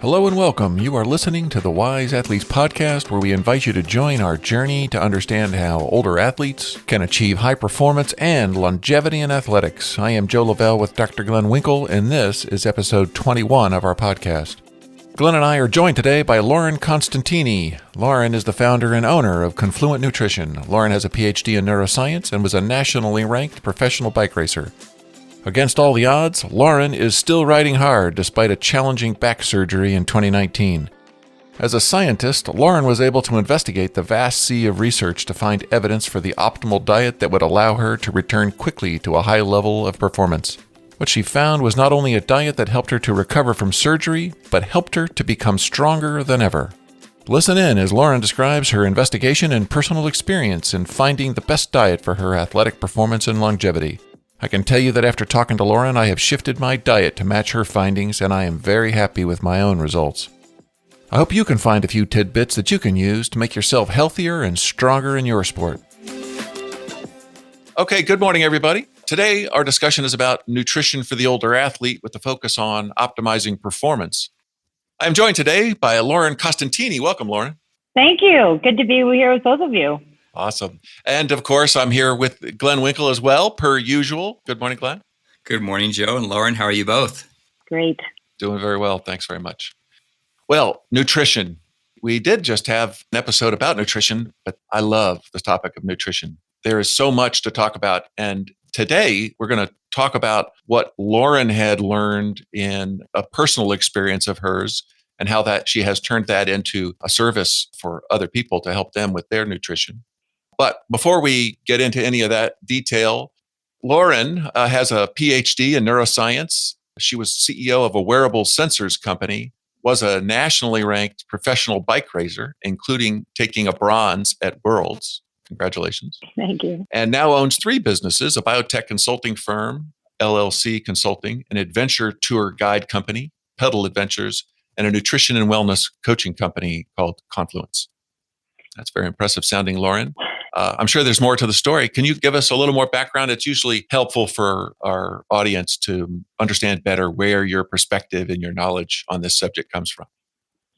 Hello and welcome. You are listening to the Wise Athletes Podcast, where we invite you to join our journey to understand how older athletes can achieve high performance and longevity in athletics. I am Joe Lavelle with Dr. Glenn Winkle, and this is episode 21 of our podcast. Glenn and I are joined today by Lauren Costantini. Lauren is the founder and owner of Confluent Nutrition. Lauren has a PhD in neuroscience and was a nationally ranked professional bike racer. Against all the odds, Lauren is still riding hard despite a challenging back surgery in 2019. As a scientist, Lauren was able to investigate the vast sea of research to find evidence for the optimal diet that would allow her to return quickly to a high level of performance. What she found was not only a diet that helped her to recover from surgery, but helped her to become stronger than ever. Listen in as Lauren describes her investigation and personal experience in finding the best diet for her athletic performance and longevity. I can tell you that after talking to Lauren, I have shifted my diet to match her findings, and I am very happy with my own results. I hope you can find a few tidbits that you can use to make yourself healthier and stronger in your sport. Okay, good morning, everybody. Today, our discussion is about nutrition for the older athlete with a focus on optimizing performance. I am joined today by Lauren Costantini. Welcome, Lauren. Thank you. Good to be here with both of you. Awesome. And of course, I'm here with Glenn Winkle as well, per usual. Good morning, Glenn. Good morning, Joe and Lauren. How are you both? Great. Doing very well. Thanks very much. Well, nutrition. We did just have an episode about nutrition, but I love the topic of nutrition. There is so much to talk about. And today, we're going to talk about what Lauren had learned in a personal experience of hers and how that she has turned that into a service for other people to help them with their nutrition. But before we get into any of that detail, Lauren has a PhD in neuroscience. She was CEO of a wearable sensors company, was a nationally ranked professional bike racer, including taking a bronze at Worlds. Congratulations. Thank you. And now owns three businesses, a biotech consulting firm, LLC Consulting, an adventure tour guide company, Pedal Adventures, and a nutrition and wellness coaching company called Confluence. That's very impressive sounding, Lauren. I'm sure there's more to the story. Can you give us a little more background? It's usually helpful for our audience to understand better where your perspective and your knowledge on this subject comes from.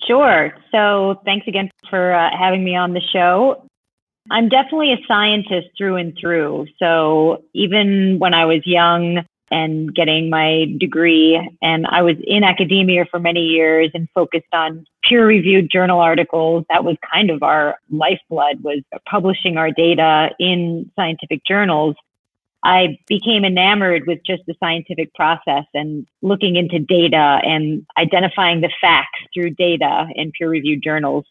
Sure. So thanks again for having me on the show. I'm definitely a scientist through and through. So even when I was young and getting my degree, and I was in academia for many years and focused on peer-reviewed journal articles. That was kind of our lifeblood, was publishing our data in scientific journals. I became enamored with just the scientific process and looking into data and identifying the facts through data in peer-reviewed journals.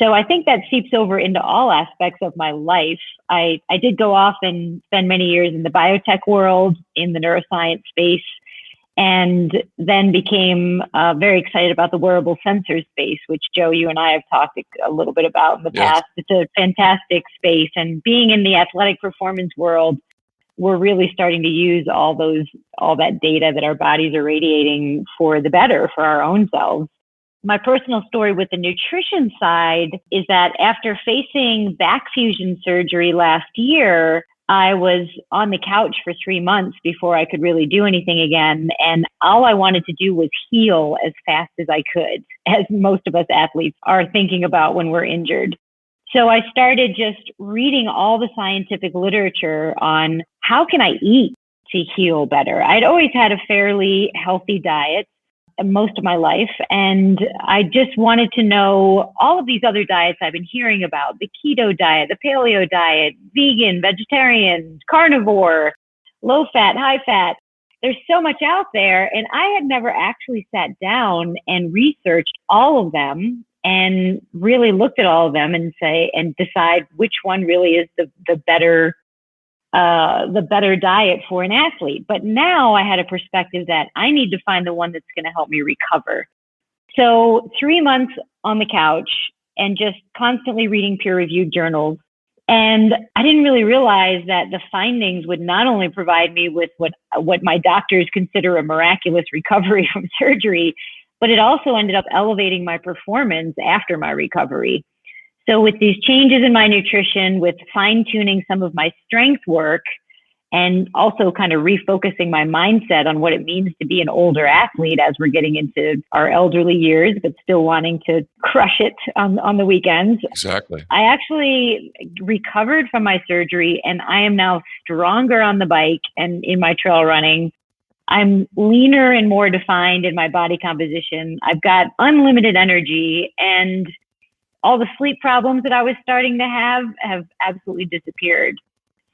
So I think that seeps over into all aspects of my life. I did go off and spend many years in the biotech world, in the neuroscience space, and then became very excited about the wearable sensor space, which, Joe, you and I have talked a little bit about in the past. It's a fantastic space. And being in the athletic performance world, we're really starting to use all that data that our bodies are radiating for the better for our own selves. My personal story with the nutrition side is that after facing back fusion surgery last year, I was on the couch for 3 months before I could really do anything again. And all I wanted to do was heal as fast as I could, as most of us athletes are thinking about when we're injured. So I started just reading all the scientific literature on how can I eat to heal better. I'd always had a fairly healthy diet most of my life. And I just wanted to know all of these other diets I've been hearing about, the keto diet, the paleo diet, vegan, vegetarian, carnivore, low fat, high fat. There's so much out there. And I had never actually sat down and researched all of them and really looked at all of them and decide which one really is the better diet for an athlete. But now I had a perspective that I need to find the one that's going to help me recover. So 3 months on the couch and just constantly reading peer-reviewed journals. And I didn't really realize that the findings would not only provide me with what my doctors consider a miraculous recovery from surgery, but it also ended up elevating my performance after my recovery. So with these changes in my nutrition, with fine-tuning some of my strength work, and also kind of refocusing my mindset on what it means to be an older athlete as we're getting into our elderly years, but still wanting to crush it on the weekends. Exactly. I actually recovered from my surgery, and I am now stronger on the bike and in my trail running. I'm leaner and more defined in my body composition. I've got unlimited energy, and all the sleep problems that I was starting to have absolutely disappeared.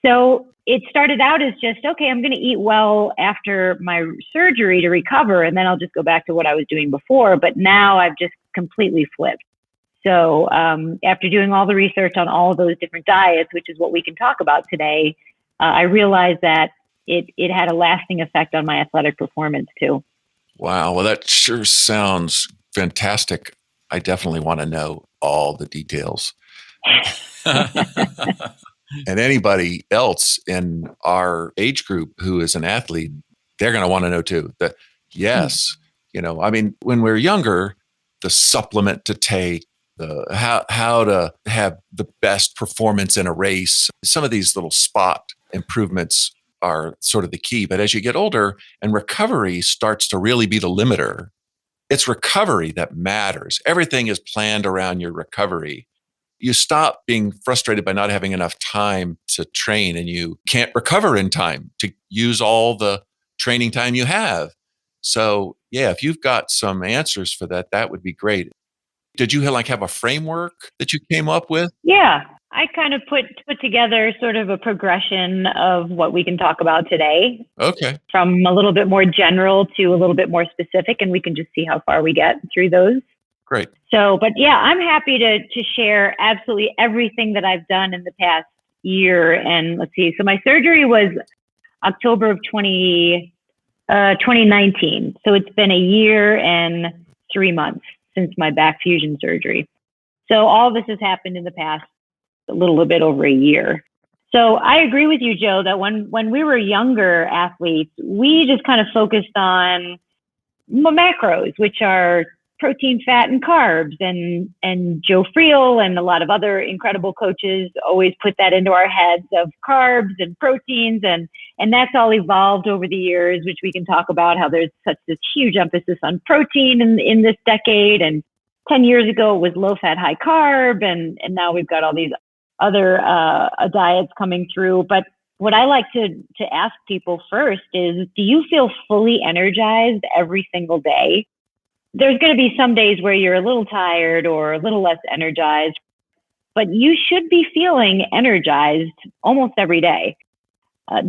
So it started out as just, okay, I'm going to eat well after my surgery to recover, and then I'll just go back to what I was doing before. But now I've just completely flipped. So after doing all the research on all of those different diets, which is what we can talk about today, I realized that it had a lasting effect on my athletic performance too. Wow. Well, that sure sounds fantastic. I definitely want to know all the details. And anybody else in our age group who is an athlete, they're going to want to know too. That yes, when we're younger, the supplement to take, how to have the best performance in a race, some of these little spot improvements are sort of the key. But as you get older and recovery starts to really be the limiter, it's recovery that matters. Everything is planned around your recovery. You stop being frustrated by not having enough time to train, and you can't recover in time to use all the training time you have. So yeah, if you've got some answers for that, that would be great. Did you have a framework that you came up with? Yeah, I kind of put together sort of a progression of what we can talk about today. Okay. From a little bit more general to a little bit more specific, and we can just see how far we get through those. Great. So, but yeah, I'm happy to share absolutely everything that I've done in the past year. And let's see. So my surgery was October of 2019. So it's been a year and 3 months since my back fusion surgery. So all this has happened in the past a little bit over a year. So I agree with you, Joe, that when we were younger athletes, we just kind of focused on macros, which are protein, fat, and carbs. And Joe Friel and a lot of other incredible coaches always put that into our heads of carbs and proteins. And that's all evolved over the years, which we can talk about how there's such this huge emphasis on protein in this decade. And 10 years ago, it was low fat, high carb. And now we've got all these other diets coming through. But what I like to ask people first is, do you feel fully energized every single day? There's going to be some days where you're a little tired or a little less energized, but you should be feeling energized almost every day.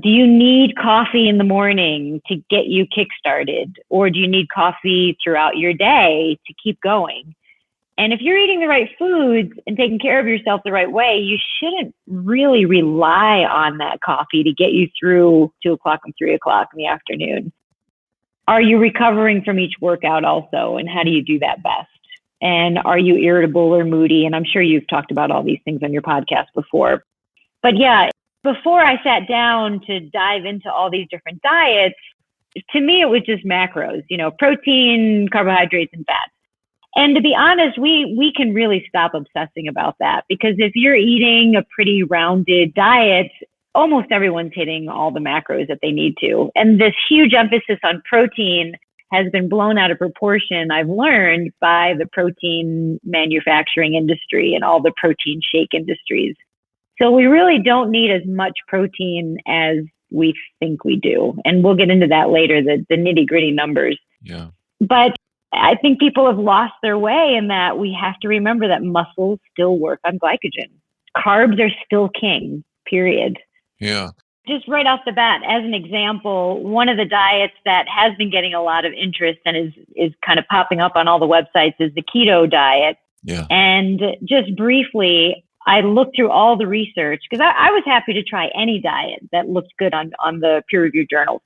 Do you need coffee in the morning to get you kickstarted, or do you need coffee throughout your day to keep going? And if you're eating the right foods and taking care of yourself the right way, you shouldn't really rely on that coffee to get you through 2 o'clock and 3 o'clock in the afternoon. Are you recovering from each workout also? And how do you do that best? And are you irritable or moody? And I'm sure you've talked about all these things on your podcast before. But yeah, before I sat down to dive into all these different diets, to me, it was just macros, protein, carbohydrates, and fats. And to be honest, we can really stop obsessing about that, because if you're eating a pretty rounded diet, almost everyone's hitting all the macros that they need to. And this huge emphasis on protein has been blown out of proportion, I've learned, by the protein manufacturing industry and all the protein shake industries. So we really don't need as much protein as we think we do. And we'll get into that later, the nitty gritty numbers. Yeah. But I think people have lost their way in that we have to remember that muscles still work on glycogen. Carbs are still king, period. Yeah. Just right off the bat, as an example, one of the diets that has been getting a lot of interest and is kind of popping up on all the websites is the Keto Diet. Yeah. And just briefly, I looked through all the research because I was happy to try any diet that looked good on the peer-reviewed journals.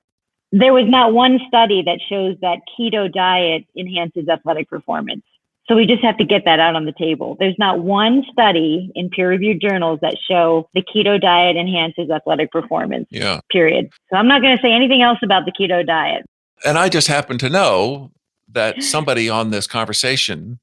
There was not one study that shows that Keto Diet enhances athletic performance. So we just have to get that out on the table. There's not one study in peer-reviewed journals that show the Keto Diet enhances athletic performance, period. So I'm not going to say anything else about the Keto Diet. And I just happen to know that somebody on this conversation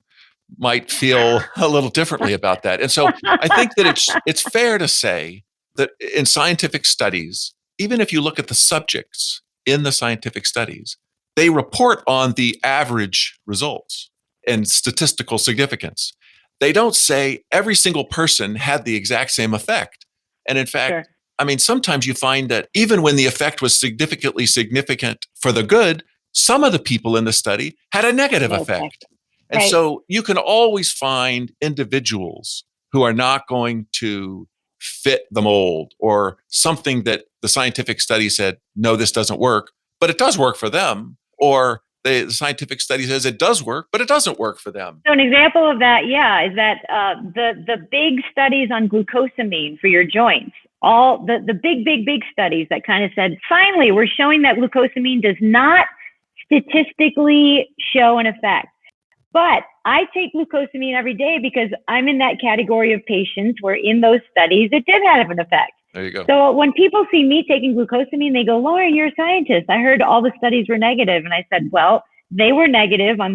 might feel a little differently about that. And so I think that it's fair to say that in scientific studies, even if you look at the subjects in the scientific studies, they report on the average results and statistical significance. They don't say every single person had the exact same effect. And in fact, Sure. I mean, sometimes you find that even when the effect was significantly significant for the good, some of the people in the study had a negative No effect. effect. And Right. so you can always find individuals who are not going to fit the mold or something that the scientific study said, no, this doesn't work, but it does work for them. Or the scientific study says it does work, but it doesn't work for them. So an example of that, is that the big studies on glucosamine for your joints, all the big studies that kind of said, finally, we're showing that glucosamine does not statistically show an effect. But I take glucosamine every day because I'm in that category of patients where in those studies, it did have an effect. There you go. So when people see me taking glucosamine, they go, Lauren, you're a scientist. I heard all the studies were negative. And I said, well, they were negative in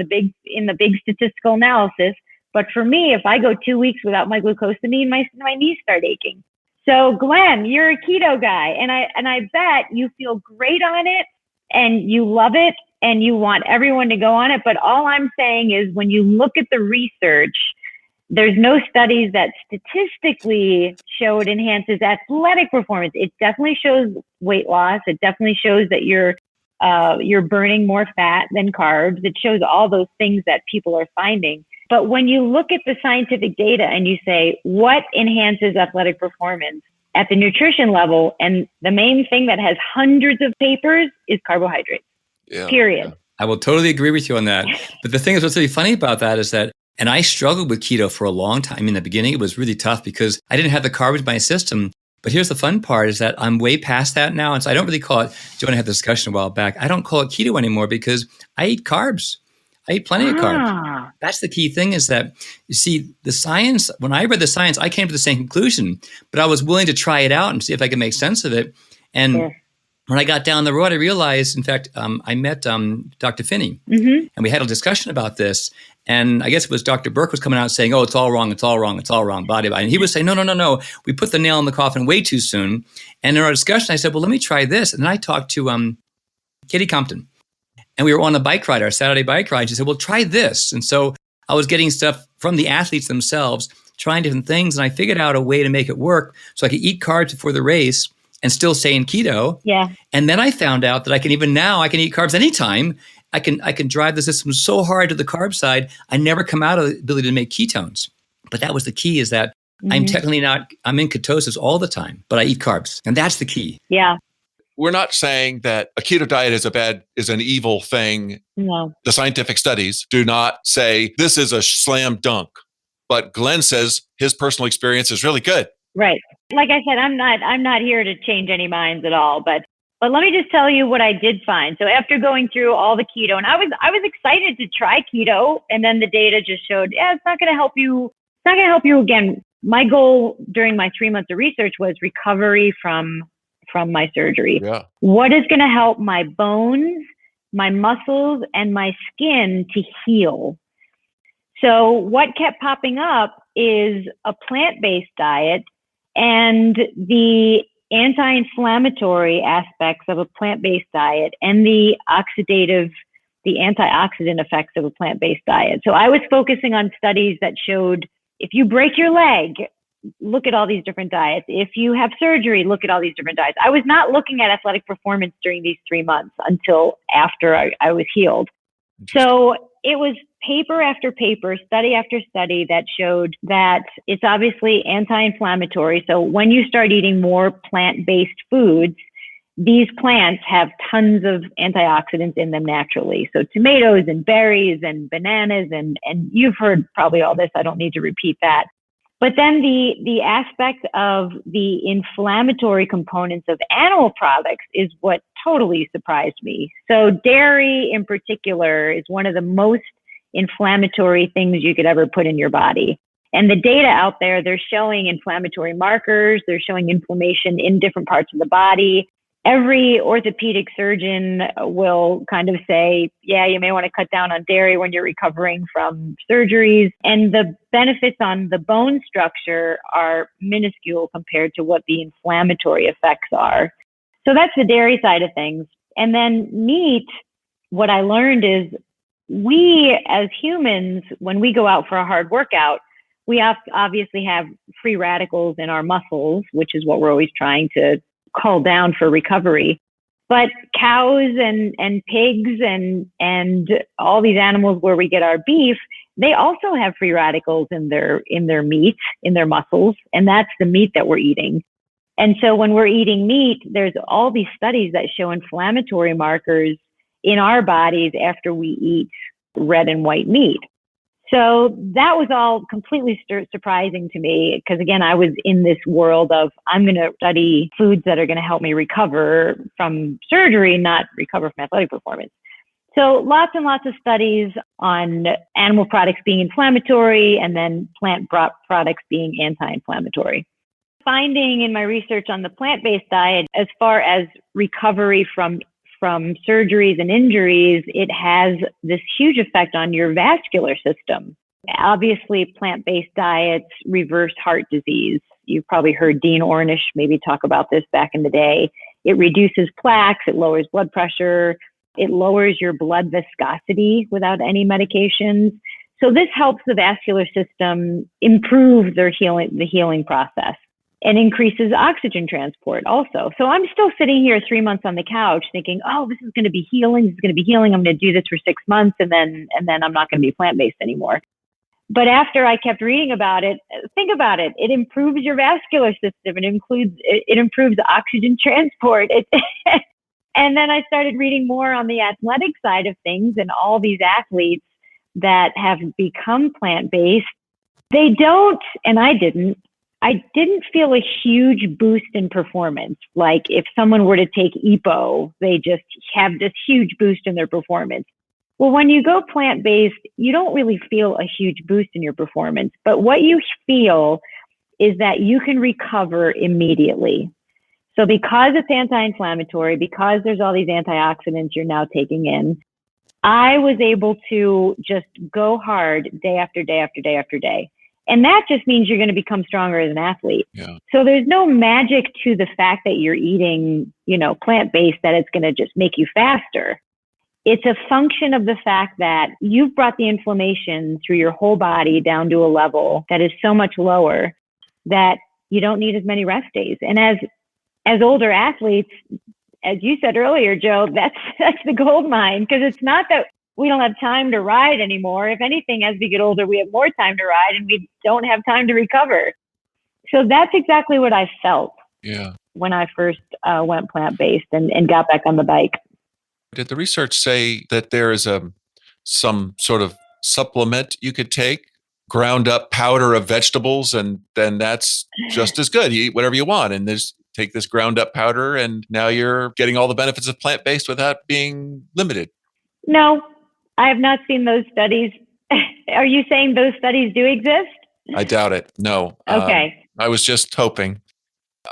the big statistical analysis. But for me, if I go 2 weeks without my glucosamine, my knees start aching. So Glenn, you're a keto guy. And I bet you feel great on it and you love it and you want everyone to go on it. But all I'm saying is when you look at the research, there's no studies that statistically show it enhances athletic performance. It definitely shows weight loss. It definitely shows that you're burning more fat than carbs. It shows all those things that people are finding. But when you look at the scientific data and you say, what enhances athletic performance at the nutrition level? And the main thing that has hundreds of papers is carbohydrates, period. Yeah. I will totally agree with you on that. But the thing is, what's really funny about that is that, and I struggled with keto for a long time. In the beginning, it was really tough because I didn't have the carbs in my system. But here's the fun part is that I'm way past that now. And so I don't really call it, Joe and I had this discussion a while back, I don't call it keto anymore because I eat carbs. I eat plenty of carbs. That's the key thing is that, you see, the science, when I read the science, I came to the same conclusion, but I was willing to try it out and see if I could make sense of it. And when I got down the road, I realized, in fact, I met Dr. Finney, and we had a discussion about this. And I guess it was Dr. Burke was coming out saying, oh, it's all wrong, body. And he was saying, no, we put the nail in the coffin way too soon. And in our discussion, I said, well, let me try this. And then I talked to Katie Compton. And we were on a bike ride, our Saturday bike ride. She said, well, try this. And so I was getting stuff from the athletes themselves, trying different things. And I figured out a way to make it work so I could eat carbs before the race and still stay in keto. Yeah. And then I found out that I can eat carbs anytime. I can drive the system so hard to the carb side, I never come out of the ability to make ketones. But that was the key is that I'm technically I'm in ketosis all the time, but I eat carbs. And that's the key. Yeah. We're not saying that a keto diet is an evil thing. No. The scientific studies do not say this is a slam dunk. But Glenn says his personal experience is really good. Right. Like I said, I'm not here to change any minds at all, but let me just tell you what I did find. So after going through all the keto, and I was excited to try keto, and then the data just showed, it's not going to help you. It's not going to help you again. My goal during my 3 months of research was recovery from my surgery. Yeah. What is going to help my bones, my muscles, and my skin to heal? So what kept popping up is a plant-based diet and the anti-inflammatory aspects of a plant-based diet and the antioxidant effects of a plant-based diet. So I was focusing on studies that showed if you break your leg, look at all these different diets. If you have surgery, look at all these different diets. I was not looking at athletic performance during these 3 months until after I was healed. So it was paper after paper, study after study that showed that it's obviously anti-inflammatory. So when you start eating more plant-based foods, these plants have tons of antioxidants in them naturally. So tomatoes and berries and bananas, and you've heard probably all this. I don't need to repeat that. But then the aspect of the inflammatory components of animal products is what totally surprised me. So dairy in particular is one of the most inflammatory things you could ever put in your body. And the data out there, they're showing inflammatory markers. They're showing inflammation in different parts of the body. Every orthopedic surgeon will kind of say, yeah, you may want to cut down on dairy when you're recovering from surgeries. And the benefits on the bone structure are minuscule compared to what the inflammatory effects are. So that's the dairy side of things. And then meat, what I learned is we as humans, when we go out for a hard workout, we obviously have free radicals in our muscles, which is what we're always trying to cull down for recovery. But cows and pigs and all these animals where we get our beef, they also have free radicals in their meat, in their muscles, and that's the meat that we're eating. And so when we're eating meat, there's all these studies that show inflammatory markers in our bodies after we eat red and white meat. So that was all completely surprising to me because, again, I was in this world of I'm going to study foods that are going to help me recover from surgery, not recover from athletic performance. So lots and lots of studies on animal products being inflammatory and then plant products being anti-inflammatory. Finding in my research on the plant-based diet, as far as recovery from surgeries and injuries, it has this huge effect on your vascular system. Obviously, plant-based diets reverse heart disease. You've probably heard Dean Ornish maybe talk about this back in the day. It reduces plaques, it lowers blood pressure, it lowers your blood viscosity without any medications. So this helps the vascular system improve the healing process. And increases oxygen transport also. So I'm still sitting here 3 months on the couch thinking, oh, this is going to be healing. This is going to be healing. I'm going to do this for 6 months and then I'm not going to be plant-based anymore. But after I kept reading about it, think about it. It improves your vascular system. It improves oxygen transport. And then I started reading more on the athletic side of things, and all these athletes that have become plant-based, they don't, and I didn't feel a huge boost in performance. Like if someone were to take EPO, they just have this huge boost in their performance. Well, when you go plant-based, you don't really feel a huge boost in your performance. But what you feel is that you can recover immediately. So because it's anti-inflammatory, because there's all these antioxidants you're now taking in, I was able to just go hard day after day after day after day. And that just means you're going to become stronger as an athlete. Yeah. So there's no magic to the fact that you're eating, plant-based, that it's going to just make you faster. It's a function of the fact that you've brought the inflammation through your whole body down to a level that is so much lower that you don't need as many rest days. And as older athletes, as you said earlier, Joe, that's the gold mine, because it's not that we don't have time to ride anymore. If anything, as we get older, we have more time to ride and we don't have time to recover. So that's exactly what I felt when I first went plant-based and got back on the bike. Did the research say that there is some sort of supplement you could take, ground up powder of vegetables, and then that's just as good? You eat whatever you want and take this ground up powder and now you're getting all the benefits of plant-based without being limited. No, I have not seen those studies. Are you saying those studies do exist? I doubt it. No. Okay. I was just hoping.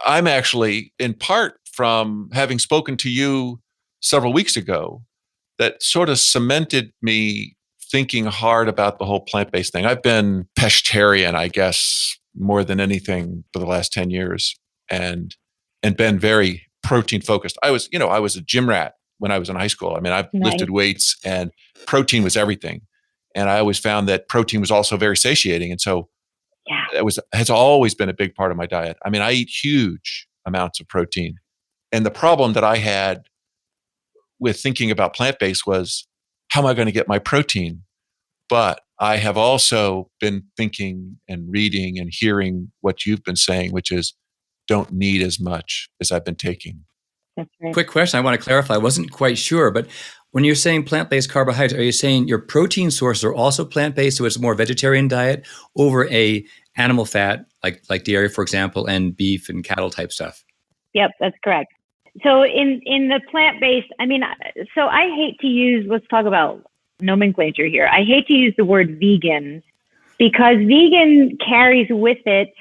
I'm actually, in part from having spoken to you several weeks ago, that sort of cemented me thinking hard about the whole plant-based thing. I've been pescatarian, I guess, more than anything for the last 10 years and been very protein focused. I was a gym rat when I was in high school. I mean, I've lifted weights and protein was everything. And I always found that protein was also very satiating. And so has always been a big part of my diet. I mean, I eat huge amounts of protein. And the problem that I had with thinking about plant-based was, how am I going to get my protein? But I have also been thinking and reading and hearing what you've been saying, which is don't need as much as I've been taking. That's right. Quick question. I want to clarify. I wasn't quite sure, but when you're saying plant-based carbohydrates, are you saying your protein sources are also plant-based, so it's a more vegetarian diet over a animal fat, like dairy, for example, and beef and cattle type stuff? Yep, that's correct. So in the plant-based, so I hate to use, let's talk about nomenclature here. I hate to use the word vegan because vegan carries with it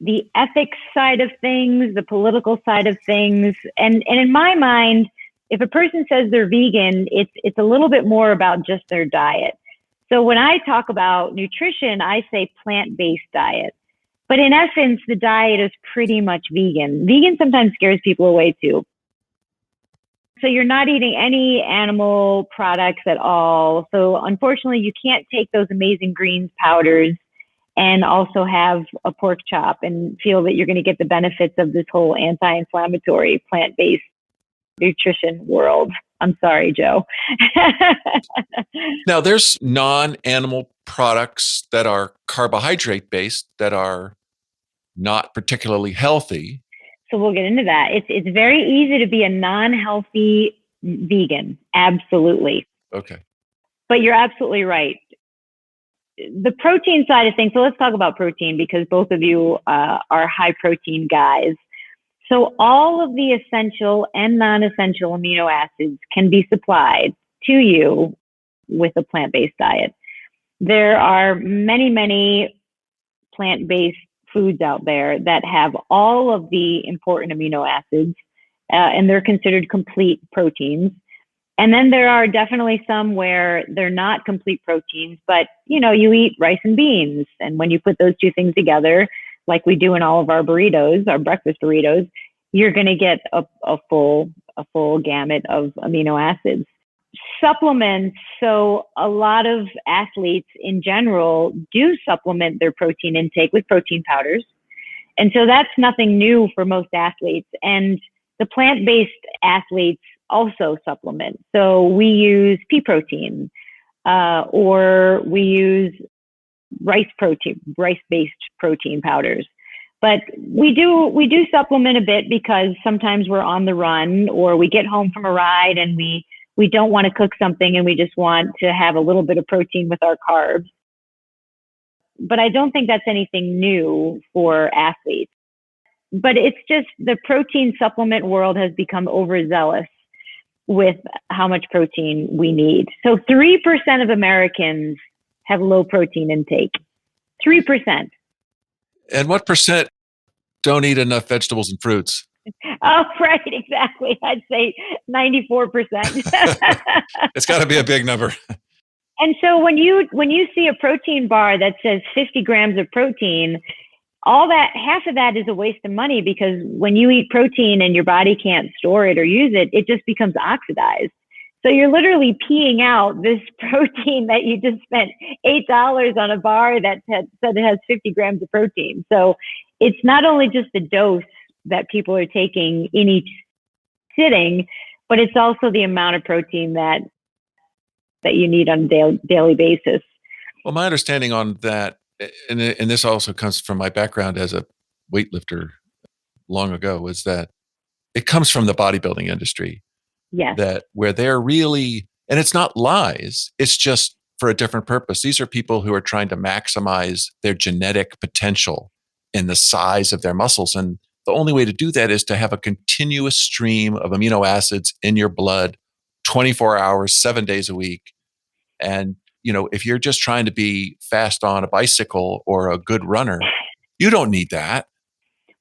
the ethics side of things, the political side of things. And in my mind, if a person says they're vegan, it's a little bit more about just their diet. So when I talk about nutrition, I say plant-based diet. But in essence, the diet is pretty much vegan. Vegan sometimes scares people away too. So you're not eating any animal products at all. So unfortunately, you can't take those amazing greens powders and also have a pork chop and feel that you're going to get the benefits of this whole anti-inflammatory plant-based nutrition world. I'm sorry, Joe. Now, there's non-animal products that are carbohydrate-based that are not particularly healthy. So we'll get into that. It's very easy to be a non-healthy vegan. Absolutely. Okay. But you're absolutely right. The protein side of things. So let's talk about protein because both of you are high protein guys. So all of the essential and non-essential amino acids can be supplied to you with a plant-based diet. There are many, many plant-based foods out there that have all of the important amino acids, and they're considered complete proteins. And then there are definitely some where they're not complete proteins, but you eat rice and beans. And when you put those two things together, like we do in all of our burritos, our breakfast burritos, you're going to get a full gamut of amino acids. Supplements. So a lot of athletes in general do supplement their protein intake with protein powders. And so that's nothing new for most athletes. And the plant-based athletes also supplement. So we use pea protein, or we use rice-based protein powders. But we do supplement a bit because sometimes we're on the run or we get home from a ride and we don't want to cook something and we just want to have a little bit of protein with our carbs. But I don't think that's anything new for athletes. But it's just the protein supplement world has become overzealous with how much protein we need. So 3% of Americans have low protein intake. 3%. And what percent don't eat enough vegetables and fruits? Oh, right, exactly. I'd say 94%. It's got to be a big number. And so when you see a protein bar that says 50 grams of protein, half of that is a waste of money because when you eat protein and your body can't store it or use it, it just becomes oxidized. So you're literally peeing out this protein that you just spent $8 on a bar that said it has 50 grams of protein. So it's not only just the dose that people are taking in each sitting, but it's also the amount of protein that you need on a daily basis. Well, my understanding on that, and this also comes from my background as a weightlifter long ago, is that it comes from the bodybuilding industry. Yes. That where they're really, and it's not lies, it's just for a different purpose. These are people who are trying to maximize their genetic potential in the size of their muscles. And the only way to do that is to have a continuous stream of amino acids in your blood 24 hours, 7 days a week. And, if you're just trying to be fast on a bicycle or a good runner, you don't need that.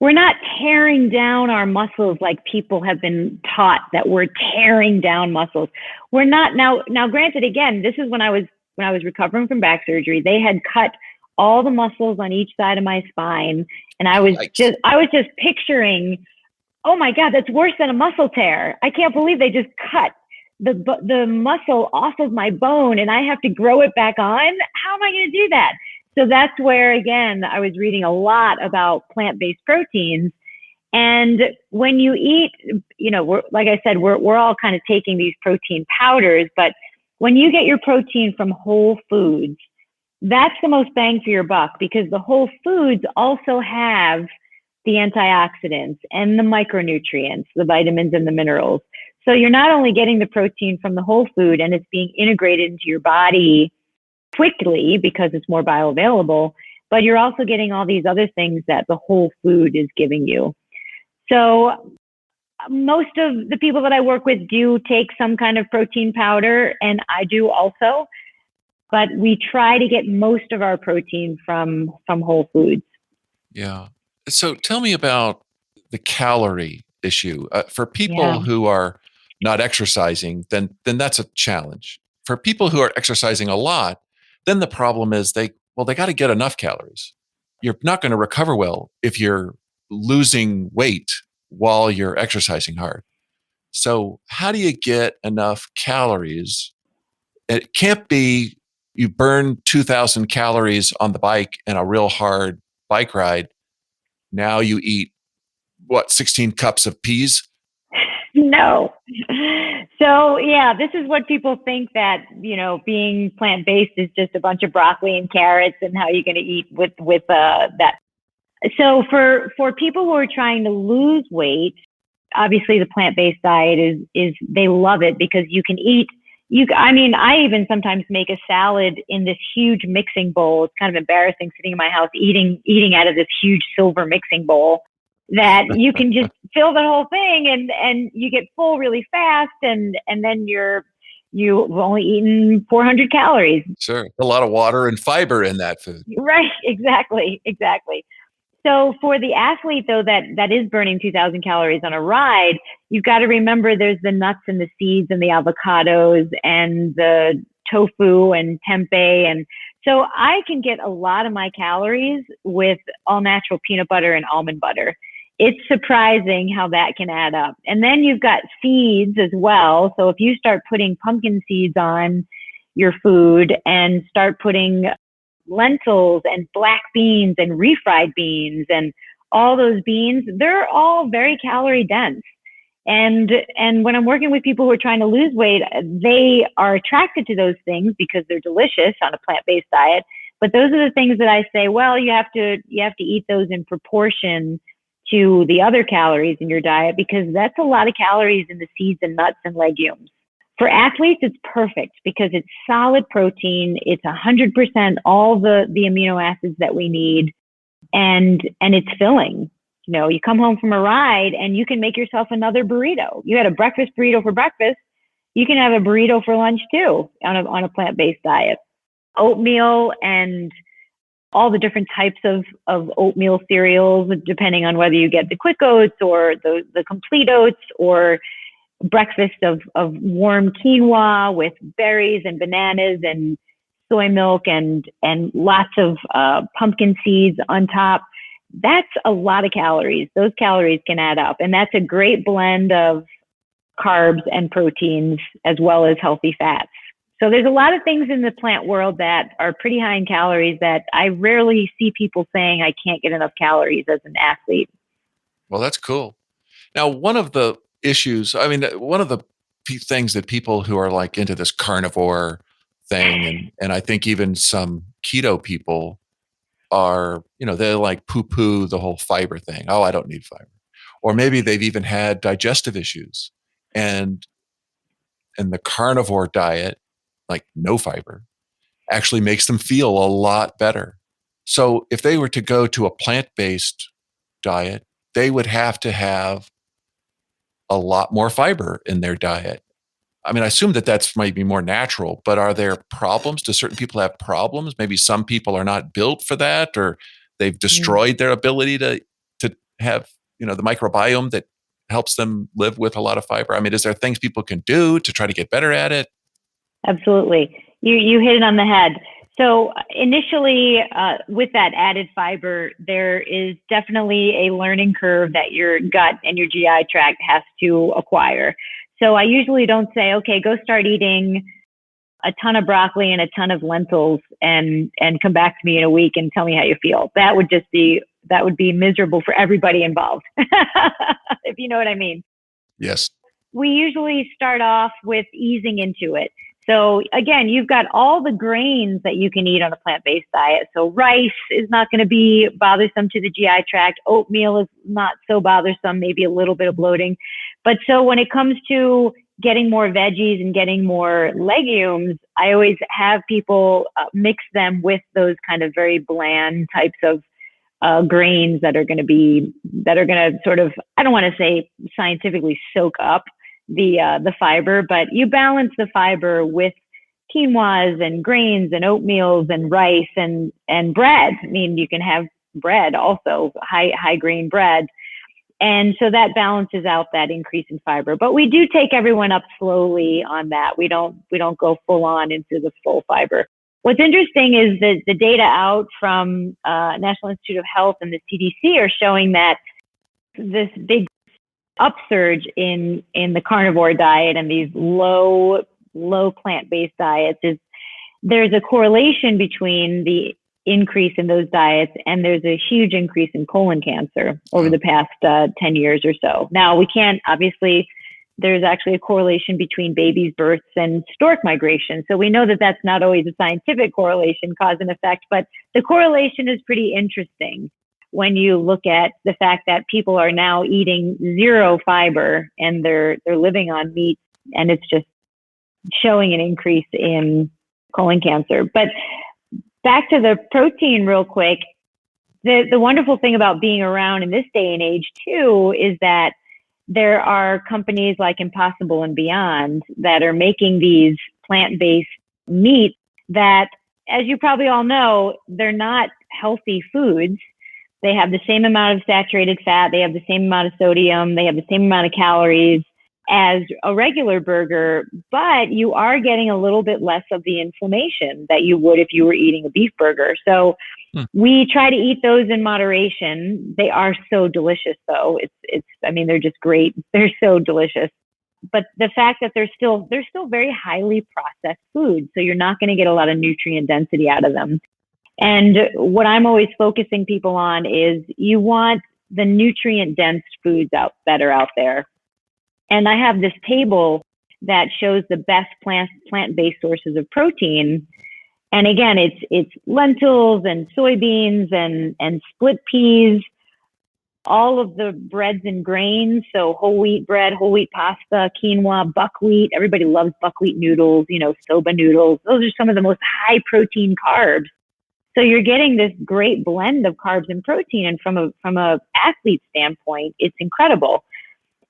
We're not tearing down our muscles like people have been taught that we're tearing down muscles. We're not now. Granted, again, this is when I was recovering from back surgery. They had cut all the muscles on each side of my spine, and I was just picturing, oh my God, that's worse than a muscle tear. I can't believe they just cut the muscle off of my bone, and I have to grow it back on. How am I going to do that? So that's where, again, I was reading a lot about plant-based proteins. And when you eat, like I said, we're all kind of taking these protein powders, but when you get your protein from whole foods, that's the most bang for your buck because the whole foods also have the antioxidants and the micronutrients, the vitamins and the minerals. So you're not only getting the protein from the whole food and it's being integrated into your body quickly because it's more bioavailable, but you're also getting all these other things that the whole food is giving you. So most of the people that I work with do take some kind of protein powder, and I do also, but we try to get most of our protein from whole foods. Yeah. So tell me about the calorie issue. For people who are not exercising, then that's a challenge. For people who are exercising a lot, then the problem is they got to get enough calories. you're not going to recover well if you're losing weight while you're exercising hard. So how do you get enough calories? It can't be you burn 2,000 calories on the bike in a real hard bike ride. Now you eat, 16 cups of peas? No. So yeah, this is what people think, that, being plant-based is just a bunch of broccoli and carrots and how you're going to eat with that. So for people who are trying to lose weight, obviously the plant-based diet is they love it because you can eat. I even sometimes make a salad in this huge mixing bowl. It's kind of embarrassing sitting in my house eating out of this huge silver mixing bowl, that you can just fill the whole thing and you get full really fast, and then you've only eaten 400 calories. Sure. A lot of water and fiber in that food. Right. Exactly. So for the athlete, though, that is burning 2,000 calories on a ride, you've got to remember there's the nuts and the seeds and the avocados and the tofu and tempeh. And so I can get a lot of my calories with all natural peanut butter and almond butter. It's surprising how that can add up. And then you've got seeds as well. So if you start putting pumpkin seeds on your food and start putting lentils and black beans and refried beans and all those beans, they're all very calorie dense. And when I'm working with people who are trying to lose weight, they are attracted to those things because they're delicious on a plant-based diet. But those are the things that I say, well, you have to eat those in proportion to the other calories in your diet, because that's a lot of calories in the seeds and nuts and legumes. For athletes, it's perfect because it's solid protein. It's 100% all the amino acids that we need, and it's filling. You come home from a ride and you can make yourself another burrito. You had a breakfast burrito for breakfast. You can have a burrito for lunch too on a plant-based diet. Oatmeal and all the different types of oatmeal cereals, depending on whether you get the quick oats or the complete oats, or breakfast of warm quinoa with berries and bananas and soy milk and lots of pumpkin seeds on top. That's a lot of calories. Those calories can add up. And that's a great blend of carbs and proteins as well as healthy fats. So there's a lot of things in the plant world that are pretty high in calories that I rarely see people saying I can't get enough calories as an athlete. Well, that's cool. Now, one of the issues, one of the things that people who are like into this carnivore thing, and I think even some keto people are, they like poo-poo the whole fiber thing. Oh, I don't need fiber. Or maybe they've even had digestive issues. And the carnivore diet, like no fiber, actually makes them feel a lot better. So if they were to go to a plant-based diet, they would have to have a lot more fiber in their diet. I assume that's might be more natural, but are there problems? Do certain people have problems? Maybe some people are not built for that, or they've destroyed their ability to have, the microbiome that helps them live with a lot of fiber. Is there things people can do to try to get better at it? Absolutely. You hit it on the head. So initially, with that added fiber, there is definitely a learning curve that your gut and your GI tract has to acquire. So I usually don't say, okay, go start eating a ton of broccoli and a ton of lentils and come back to me in a week and tell me how you feel. That would be miserable for everybody involved, if you know what I mean. Yes. We usually start off with easing into it. So again, you've got all the grains that you can eat on a plant-based diet. So rice is not going to be bothersome to the GI tract. Oatmeal is not so bothersome, maybe a little bit of bloating. But so when it comes to getting more veggies and getting more legumes, I always have people mix them with those kind of very bland types of grains that are going to sort of, I don't want to say scientifically soak up the fiber, but you balance the fiber with quinoas and grains and oatmeals and rice and bread. You can have bread also, high grain bread. And so that balances out that increase in fiber. But we do take everyone up slowly on that. We don't go full on into the full fiber. what's interesting is that the data out from National Institute of Health and the CDC are showing that this big upsurge in the carnivore diet and these low plant-based diets there's a correlation between the increase in those diets and there's a huge increase in colon cancer over the past 10 years or so. Now, we can't, obviously, there's actually a correlation between babies' births and stork migration. So we know that that's not always a scientific correlation, cause and effect, but the correlation is pretty interesting when you look at the fact that people are now eating zero fiber and they're living on meat, and it's just showing an increase in colon cancer. But back to the protein real quick, the wonderful thing about being around in this day and age too is that there are companies like Impossible and Beyond that are making these plant-based meats that, as you probably all know, they're not healthy foods. They have the same amount of saturated fat, they have the same amount of sodium, they have the same amount of calories as a regular burger, but you are getting a little bit less of the inflammation that you would if you were eating a beef burger. So we try to eat those in moderation. They are so delicious though. I mean, they're just great. They're so delicious. But the fact that they're still very highly processed foods. So you're not going to get a lot of nutrient density out of them. And what I'm always focusing people on is you want the nutrient dense foods that are out there. And I have this table that shows the best plant-based sources of protein. And again, it's lentils and soybeans and split peas, all of the breads and grains. So whole wheat bread, whole wheat pasta, quinoa, buckwheat. Everybody loves buckwheat noodles, soba noodles. Those are some of the most high protein carbs. So you're getting this great blend of carbs and protein. And from a athlete standpoint, it's incredible.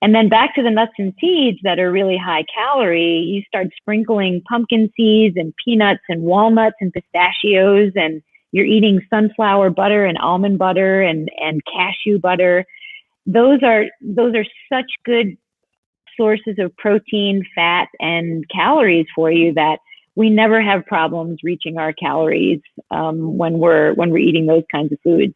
And then back to the nuts and seeds that are really high calorie, you start sprinkling pumpkin seeds and peanuts and walnuts and pistachios, and you're eating sunflower butter and almond butter and cashew butter. Those are such good sources of protein, fat, and calories for you that we never have problems reaching our calories when we're eating those kinds of foods.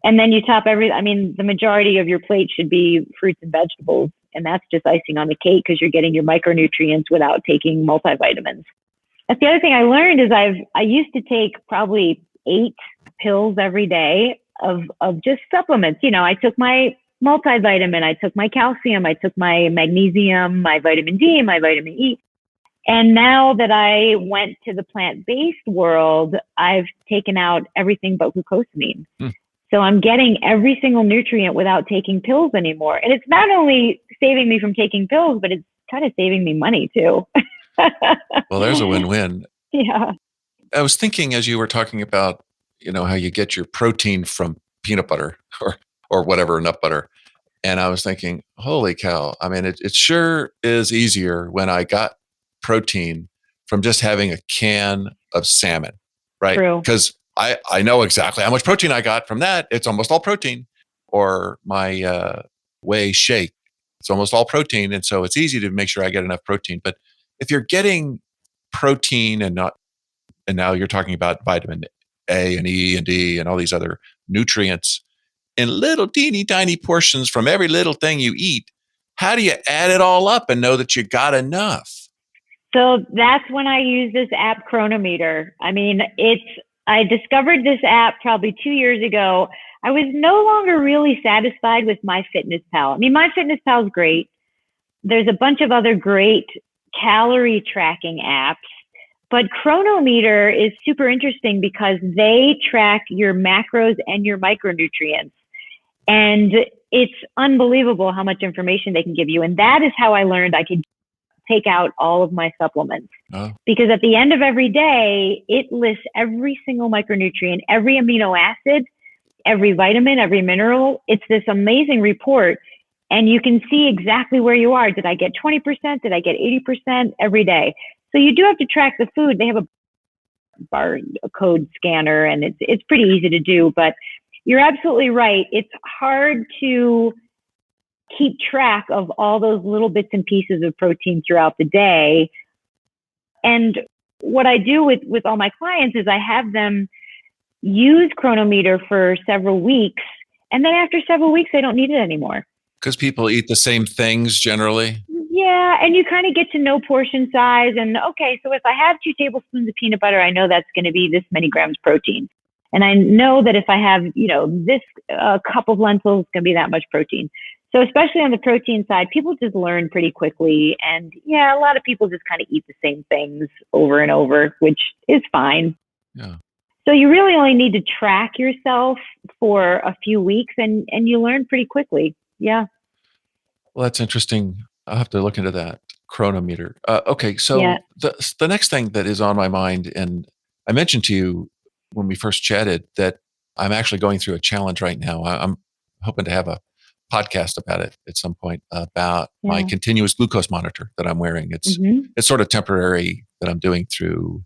And then you top the majority of your plate should be fruits and vegetables. And that's just icing on the cake because you're getting your micronutrients without taking multivitamins. That's the other thing I learned is I used to take probably 8 pills every day of just supplements. I took my multivitamin, I took my calcium, I took my magnesium, my vitamin D, my vitamin E. And now that I went to the plant-based world, I've taken out everything but glucosamine. So I'm getting every single nutrient without taking pills anymore. And it's not only saving me from taking pills, but it's kind of saving me money too. Well, there's a win-win. Yeah. I was thinking as you were talking about, how you get your protein from peanut butter or whatever, nut butter. And I was thinking, holy cow. I mean, it sure is easier when I got protein from just having a can of salmon, right? Because I know exactly how much protein I got from that. It's almost all protein. Or my whey shake, it's almost all protein. And so it's easy to make sure I get enough protein. But if you're getting protein and now you're talking about vitamin A and E and D and all these other nutrients in little teeny tiny portions from every little thing you eat, how do you add it all up and know that you got enough? So that's when I use this app Chronometer. I discovered this app probably 2 years ago. I was no longer really satisfied with MyFitnessPal. MyFitnessPal is great. There's a bunch of other great calorie tracking apps, but Chronometer is super interesting because they track your macros and your micronutrients. And it's unbelievable how much information they can give you. And that is how I learned I could take out all of my supplements. Because at the end of every day, it lists every single micronutrient, every amino acid, every vitamin, every mineral. It's this amazing report. And you can see exactly where you are. Did I get 20%? Did I get 80% every day? So you do have to track the food. They have a barcode scanner and it's pretty easy to do, but you're absolutely right. It's hard to keep track of all those little bits and pieces of protein throughout the day. And what I do with all my clients is I have them use Chronometer for several weeks. And then after several weeks, they don't need it anymore. Because people eat the same things generally. Yeah. And you kind of get to know portion size. And okay, so if I have 2 tablespoons of peanut butter, I know that's going to be this many grams protein. And I know that if I have, this cup of lentils, it's going to be that much protein. So especially on the protein side, people just learn pretty quickly. And yeah, a lot of people just kind of eat the same things over and over, which is fine. Yeah. So you really only need to track yourself for a few weeks and you learn pretty quickly. Yeah. Well, that's interesting. I'll have to look into that Chronometer. Okay. So the next thing that is on my mind, and I mentioned to you when we first chatted that I'm actually going through a challenge right now. I'm hoping to have a podcast about it at some point about my continuous glucose monitor that I'm wearing. It's sort of temporary that I'm doing through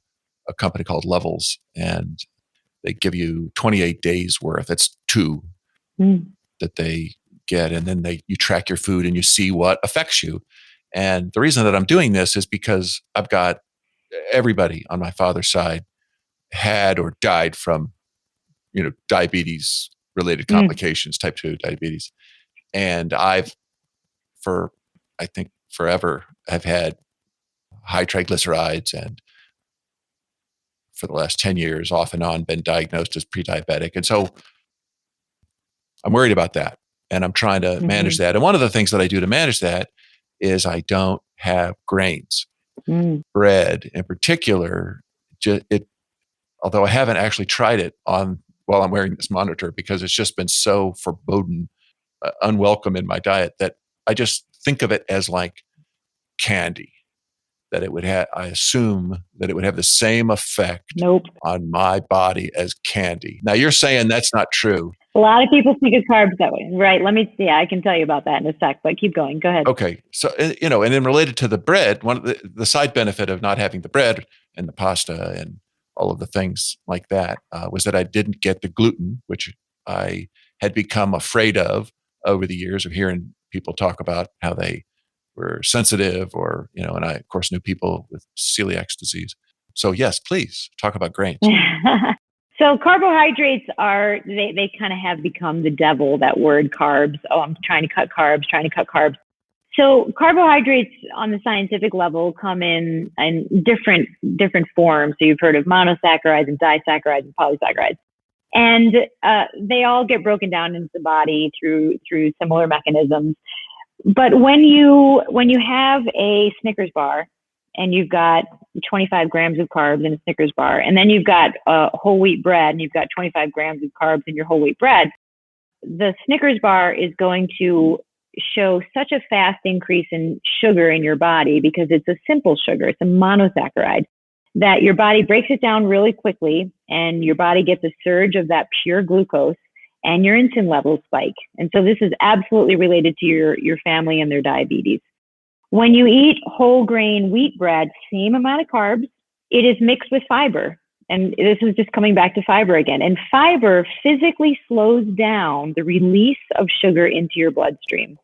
a company called Levels, and they give you 28 days worth. It's 2 that they get, and then you track your food and you see what affects you. And the reason that I'm doing this is because I've got everybody on my father's side had or died from diabetes related complications, type 2 diabetes. And I think forever, have had high triglycerides, and for the last 10 years, off and on, been diagnosed as pre-diabetic. And so I'm worried about that. And I'm trying to manage that. And one of the things that I do to manage that is I don't have grains. Bread in particular, although I haven't actually tried it while I'm wearing this monitor, because it's just been so foreboding, unwelcome in my diet, that I just think of it as like candy, that it would have, I assume that it would have the same effect on my body as candy. Now you're saying that's not true. A lot of people think of carbs that way, right? Let me see. I can tell you about that in a sec, but keep going. Go ahead. Okay. So, and then related to the bread, one of the side benefit of not having the bread and the pasta and all of the things like that was that I didn't get the gluten, which I had become afraid of over the years of hearing people talk about how they were sensitive, or, and I, of course, knew people with celiac disease. So yes, please talk about grains. So carbohydrates they kind of have become the devil, that word carbs. Oh, I'm trying to cut carbs. So carbohydrates on the scientific level come in different forms. So you've heard of monosaccharides and disaccharides and polysaccharides. And they all get broken down into the body through similar mechanisms. But when you have a Snickers bar and you've got 25 grams of carbs in a Snickers bar, and then you've got whole wheat bread and you've got 25 grams of carbs in your whole wheat bread, the Snickers bar is going to show such a fast increase in sugar in your body because it's a simple sugar, it's a monosaccharide, that your body breaks it down really quickly and your body gets a surge of that pure glucose and your insulin levels spike. And so this is absolutely related to your family and their diabetes. When you eat whole grain wheat bread, same amount of carbs, it is mixed with fiber. And this is just coming back to fiber again. And fiber physically slows down the release of sugar into your bloodstream.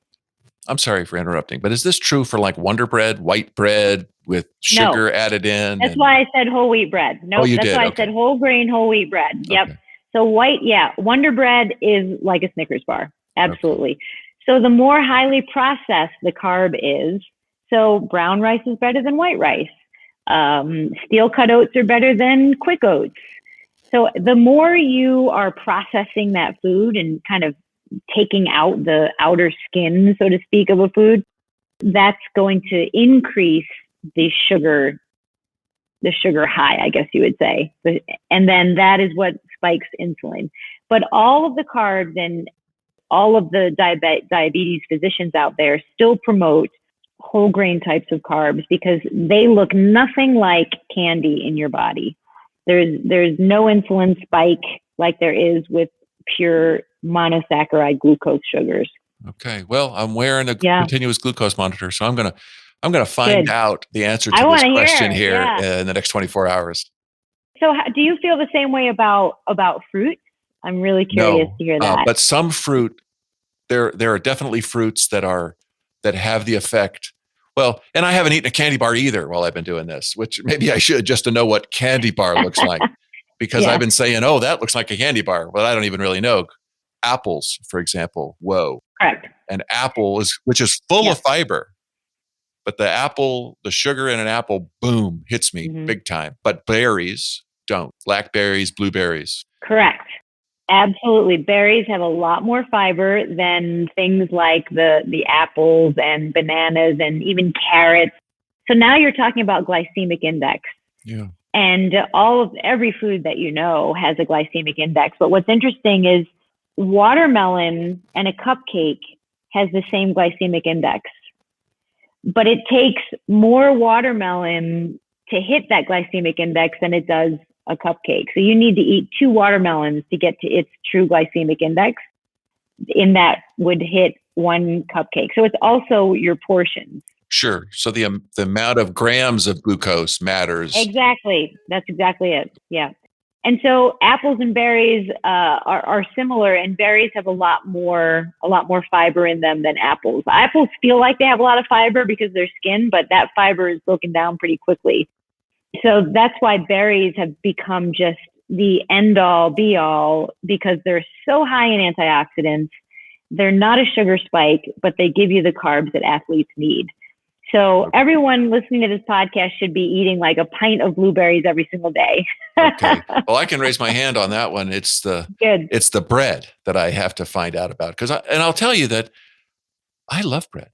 I'm sorry for interrupting, but is this true for like Wonder Bread, white bread with sugar added in? That's why I said whole wheat bread. No, that's why I said whole grain, whole wheat bread. Yep. Okay. So Wonder Bread is like a Snickers bar. Absolutely. Okay. So the more highly processed the carb is, so brown rice is better than white rice. Steel cut oats are better than quick oats. So the more you are processing that food and kind of taking out the outer skin, so to speak, of a food, that's going to increase the sugar high, I guess you would say. And then that is what spikes insulin. But all of the carbs and all of the diabetes physicians out there still promote whole grain types of carbs because they look nothing like candy in your body. There's no insulin spike like there is with pure monosaccharide glucose sugars. Okay. Well, I'm wearing a continuous glucose monitor, so I'm gonna find out the answer to this question here in the next 24 hours. So do you feel the same way about fruit? I'm really curious to hear that. But some fruit, there are definitely fruits that have the effect Well, and I haven't eaten a candy bar either while I've been doing this, which maybe I should just to know what candy bar looks like, because Yeah. I've been saying, oh, that looks like a candy bar. Well, I don't even really know. Apples, for example. Whoa. Correct. An apple which is full Yeah. of fiber, but the sugar in an apple, boom, hits me Mhm. big time. But berries don't. Blackberries, blueberries. Correct. Absolutely. Berries have a lot more fiber than things like the apples and bananas and even carrots. So now you're talking about glycemic index. Yeah. And every food that you know has a glycemic index. But what's interesting is watermelon and a cupcake has the same glycemic index. But it takes more watermelon to hit that glycemic index than it does a cupcake. So you need to eat 2 watermelons to get to its true glycemic index, and that would hit 1 cupcake. So it's also your portions. Sure. So the amount of grams of glucose matters. Exactly. That's exactly it. Yeah. And so apples and berries are similar, and berries have a lot more fiber in them than apples. Apples feel like they have a lot of fiber because they're skin, but that fiber is broken down pretty quickly. So that's why berries have become just the end all be all, because they're so high in antioxidants. They're not a sugar spike, but they give you the carbs that athletes need. So everyone listening to this podcast should be eating like a pint of blueberries every single day. Okay. Well, I can raise my hand on that one. It's the bread that I have to find out about, and I'll tell you that I love bread.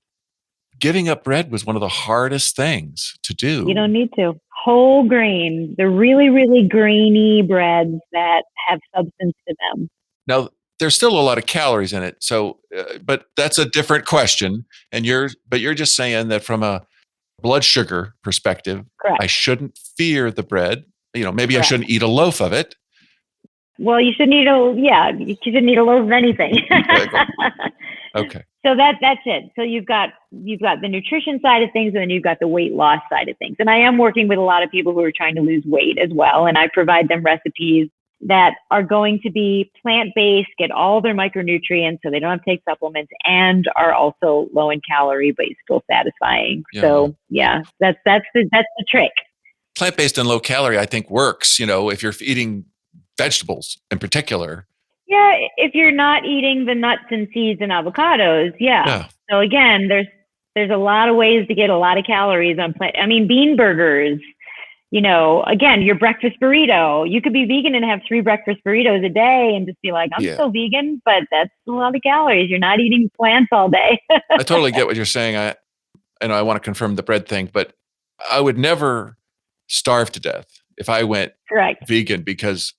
Giving up bread was one of the hardest things to do. You don't need to. Whole grain, the really, really grainy breads that have substance to them. Now, there's still a lot of calories in it. So, but that's a different question. And you're just saying that from a blood sugar perspective, Correct. I shouldn't fear the bread. Maybe Correct. I shouldn't eat a loaf of it. Well, you shouldn't eat a loaf of anything. Okay. So that's it. So you've got the nutrition side of things, and then you've got the weight loss side of things. And I am working with a lot of people who are trying to lose weight as well. And I provide them recipes that are going to be plant-based, get all their micronutrients so they don't have to take supplements, and are also low in calorie, but still satisfying. Yeah. So yeah, that's the trick. Plant-based and low calorie, I think, works, if you're eating vegetables in particular. Yeah, if you're not eating the nuts and seeds and avocados, yeah. So again, there's a lot of ways to get a lot of calories on plant. I mean, bean burgers, again, your breakfast burrito. You could be vegan and have 3 breakfast burritos a day and just be like, I'm still vegan, but that's a lot of calories. You're not eating plants all day. I totally get what you're saying. I want to confirm the bread thing, but I would never starve to death if I went vegan, because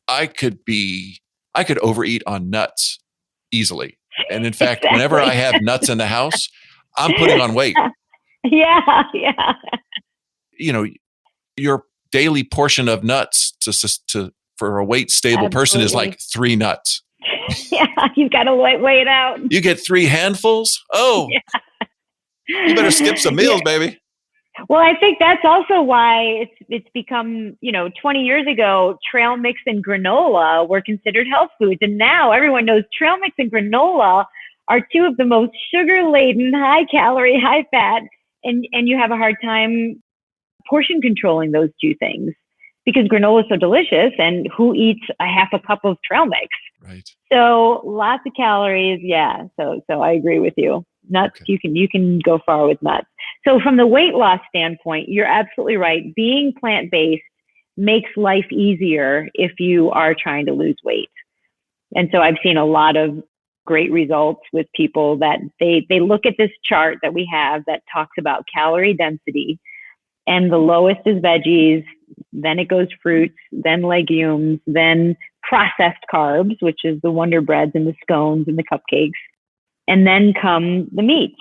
I could overeat on nuts easily. And in fact, whenever I have nuts in the house, I'm putting on weight. Yeah. Your daily portion of nuts for a weight stable person is like 3 nuts. Yeah, you've got to weigh it out. You get 3 handfuls? Oh, you better skip some meals, baby. Well, I think that's also why it's become, 20 years ago, trail mix and granola were considered health foods. And now everyone knows trail mix and granola are 2 of the most sugar-laden, high-calorie, high-fat, and you have a hard time portion controlling those 2 things because granola is so delicious, and who eats a half a cup of trail mix? Right. So lots of calories. Yeah. So I agree with you. Nuts, okay. You can go far with nuts. So from the weight loss standpoint, you're absolutely right. Being plant-based makes life easier if you are trying to lose weight. And so I've seen a lot of great results with people that they look at this chart that we have that talks about calorie density, and the lowest is veggies, then it goes fruits, then legumes, then processed carbs, which is the Wonder Breads and the scones and the cupcakes, and then come the meats.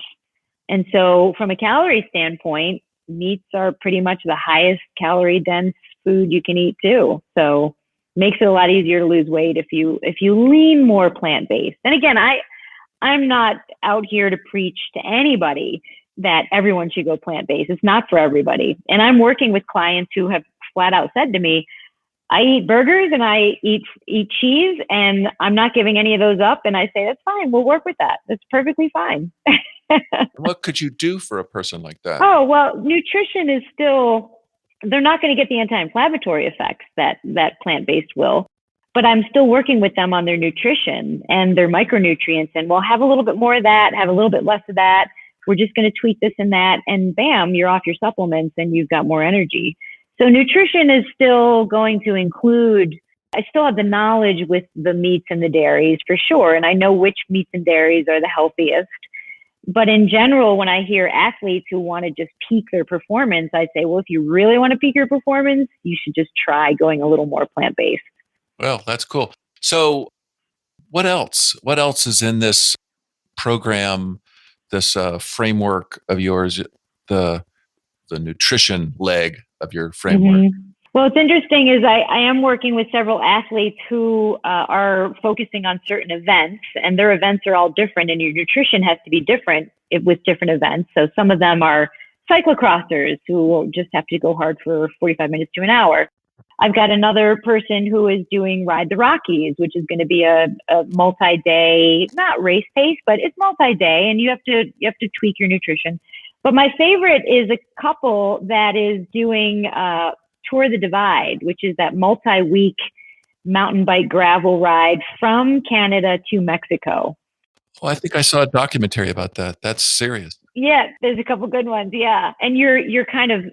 And so from a calorie standpoint, meats are pretty much the highest calorie dense food you can eat too. So makes it a lot easier to lose weight if you lean more plant-based. And again, I'm not out here to preach to anybody that everyone should go plant-based. It's not for everybody. And I'm working with clients who have flat out said to me, I eat burgers and I eat cheese, and I'm not giving any of those up. And I say, that's fine. We'll work with that. That's perfectly fine. What could you do for a person like that? Oh, well, nutrition is still, they're not going to get the anti-inflammatory effects that plant-based will, but I'm still working with them on their nutrition and their micronutrients, and we'll have a little bit more of that, have a little bit less of that. We're just going to tweak this and that, and bam, you're off your supplements and you've got more energy. So nutrition is still going to include, I still have the knowledge with the meats and the dairies for sure, and I know which meats and dairies are the healthiest. But in general, when I hear athletes who want to just peak their performance, I say, well, if you really want to peak your performance, you should just try going a little more plant-based. Well, that's cool. So what else? What else is in this program, this framework of yours, the nutrition leg of your framework? Mm-hmm. Well, what's interesting is I am working with several athletes who are focusing on certain events, and their events are all different, and your nutrition has to be different with different events. So some of them are cyclocrossers who will just have to go hard for 45 minutes to an hour. I've got another person who is doing Ride the Rockies, which is going to be a multi-day, not race pace, but it's multi-day, and you have to tweak your nutrition. But my favorite is a couple that is doing Tour the Divide, which is that multi-week mountain bike gravel ride from Canada to Mexico. Oh, I think I saw a documentary about that. That's serious. Yeah, there's a couple good ones. Yeah, and you're kind of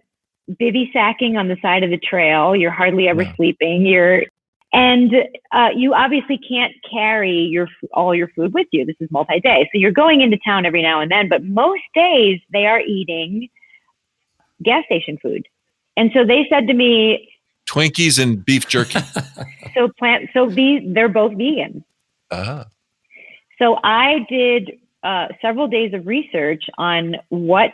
bivy sacking on the side of the trail. You're hardly ever sleeping. You obviously can't carry all your food with you. This is multi-day, so you're going into town every now and then. But most days they are eating gas station food. And so they said to me, Twinkies and beef jerky. They're both vegan. Ah. So I did several days of research on what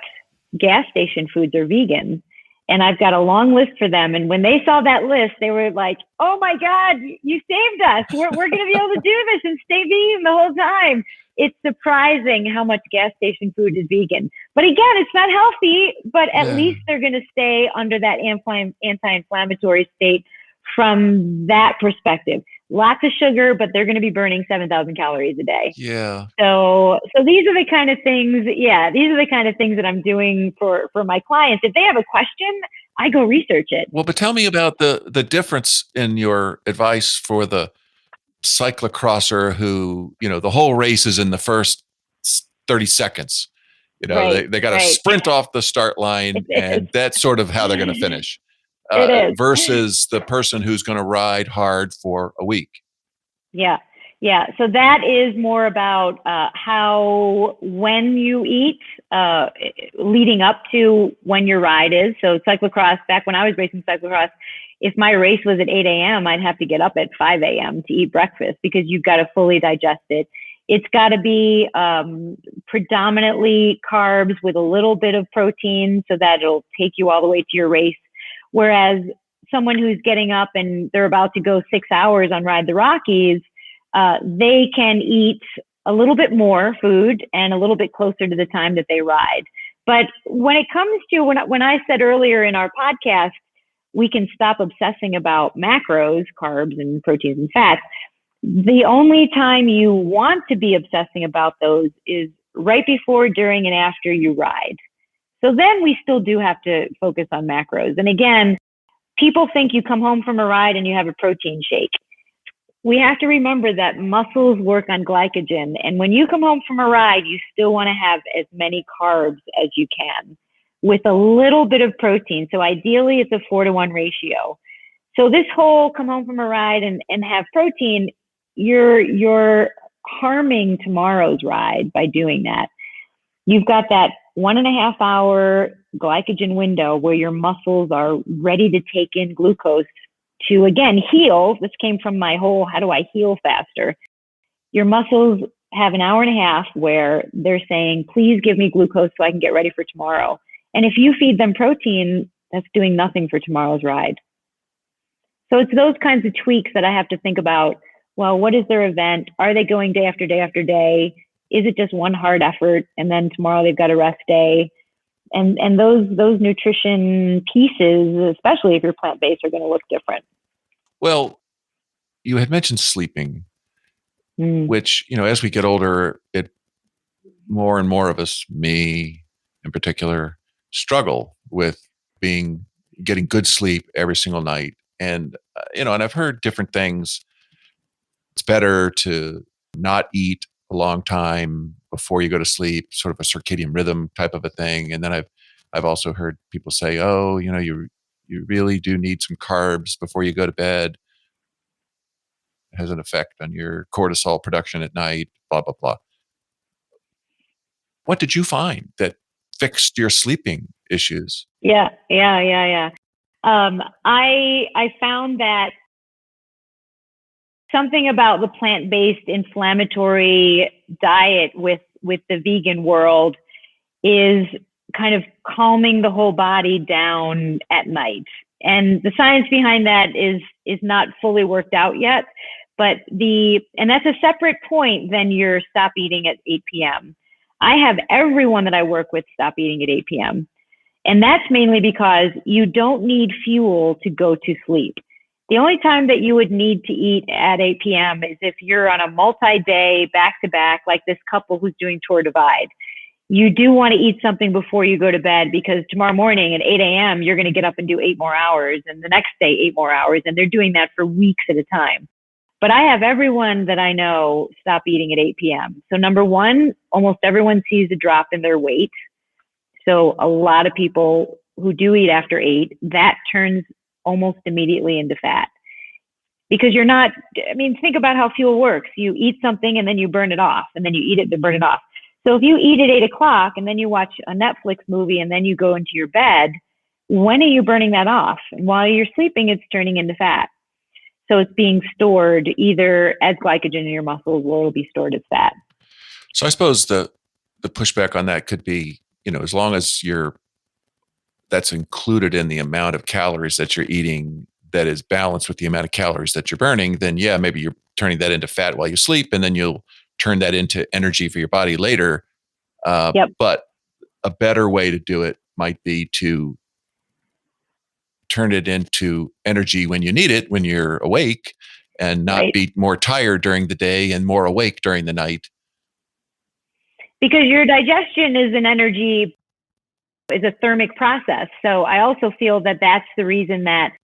gas station foods are vegan. And I've got a long list for them. And when they saw that list, they were like, oh my God, you saved us. We're going to be able to do this and stay vegan the whole time. It's surprising how much gas station food is vegan. But again, it's not healthy, but at least they're going to stay under that anti-inflammatory state from that perspective. Lots of sugar, but they're going to be burning 7,000 calories a day. Yeah. So these are the kind of things, these are the kind of things that I'm doing for my clients. If they have a question, I go research it. Well, but tell me about the difference in your advice for the cyclocrosser who, the whole race is in the first 30 seconds. They got to sprint off the start line, and that's sort of how they're going to finish. Versus the person who's going to ride hard for a week. Yeah. So that is more about when you eat, leading up to when your ride is. So cyclocross, back when I was racing cyclocross, if my race was at 8 a.m., I'd have to get up at 5 a.m. to eat breakfast because you've got to fully digest it. It's got to be predominantly carbs with a little bit of protein so that it'll take you all the way to your race. Whereas someone who's getting up and they're about to go 6 hours on Ride the Rockies, they can eat a little bit more food and a little bit closer to the time that they ride. But when it comes to, when I said earlier in our podcast, we can stop obsessing about macros, carbs and proteins and fats. The only time you want to be obsessing about those is right before, during, and after you ride. So then we still do have to focus on macros. And again, people think you come home from a ride and you have a protein shake. We have to remember that muscles work on glycogen. And when you come home from a ride, you still want to have as many carbs as you can with a little bit of protein. So ideally, it's a 4-to-1 ratio. So this whole come home from a ride and have protein, you're harming tomorrow's ride by doing that. You've got that 1.5 hour glycogen window where your muscles are ready to take in glucose to, again, heal. This came from my whole, how do I heal faster? Your muscles have an hour and a half where they're saying, please give me glucose so I can get ready for tomorrow. And if you feed them protein, that's doing nothing for tomorrow's ride. So it's those kinds of tweaks that I have to think about. Well, what is their event? Are they going day after day after day? Is it just one hard effort and then tomorrow they've got a rest day? And those nutrition pieces, especially if you're plant-based, are going to look different. Well, you had mentioned sleeping, which, as we get older, more and more of us, me in particular, struggle with getting good sleep every single night. And, and I've heard different things. It's better to not eat a long time before you go to sleep, sort of a circadian rhythm type of a thing. And then I've also heard people say, oh, you really do need some carbs before you go to bed. It has an effect on your cortisol production at night, blah, blah, blah. What did you find that fixed your sleeping issues? Yeah. I found that something about the plant-based inflammatory diet with the vegan world is kind of calming the whole body down at night. And the science behind that is not fully worked out yet, but and that's a separate point than your stop eating at 8 p.m. I have everyone that I work with stop eating at 8 p.m. And that's mainly because you don't need fuel to go to sleep. The only time that you would need to eat at 8 p.m. is if you're on a multi-day back-to-back, like this couple who's doing Tour Divide. You do want to eat something before you go to bed, because tomorrow morning at 8 a.m., you're going to get up and do 8 more hours, and the next day 8 more hours, and they're doing that for weeks at a time. But I have everyone that I know stop eating at 8 p.m. So number one, almost everyone sees a drop in their weight. So a lot of people who do eat after 8, that turns almost immediately into fat. Because think about how fuel works. You eat something and then you burn it off, and then you eat it and burn it off. So if you eat at 8 o'clock and then you watch a Netflix movie and then you go into your bed, when are you burning that off? And while you're sleeping, it's turning into fat. So it's being stored either as glycogen in your muscles, or it'll be stored as fat. So I suppose the pushback on that could be, as long as that's included in the amount of calories that you're eating, that is balanced with the amount of calories that you're burning, then yeah, maybe you're turning that into fat while you sleep, and then you'll turn that into energy for your body later. Yep. But a better way to do it might be to turn it into energy when you need it, when you're awake, and not be more tired during the day and more awake during the night. Because your digestion is a thermic process. So I also feel that that's the reason that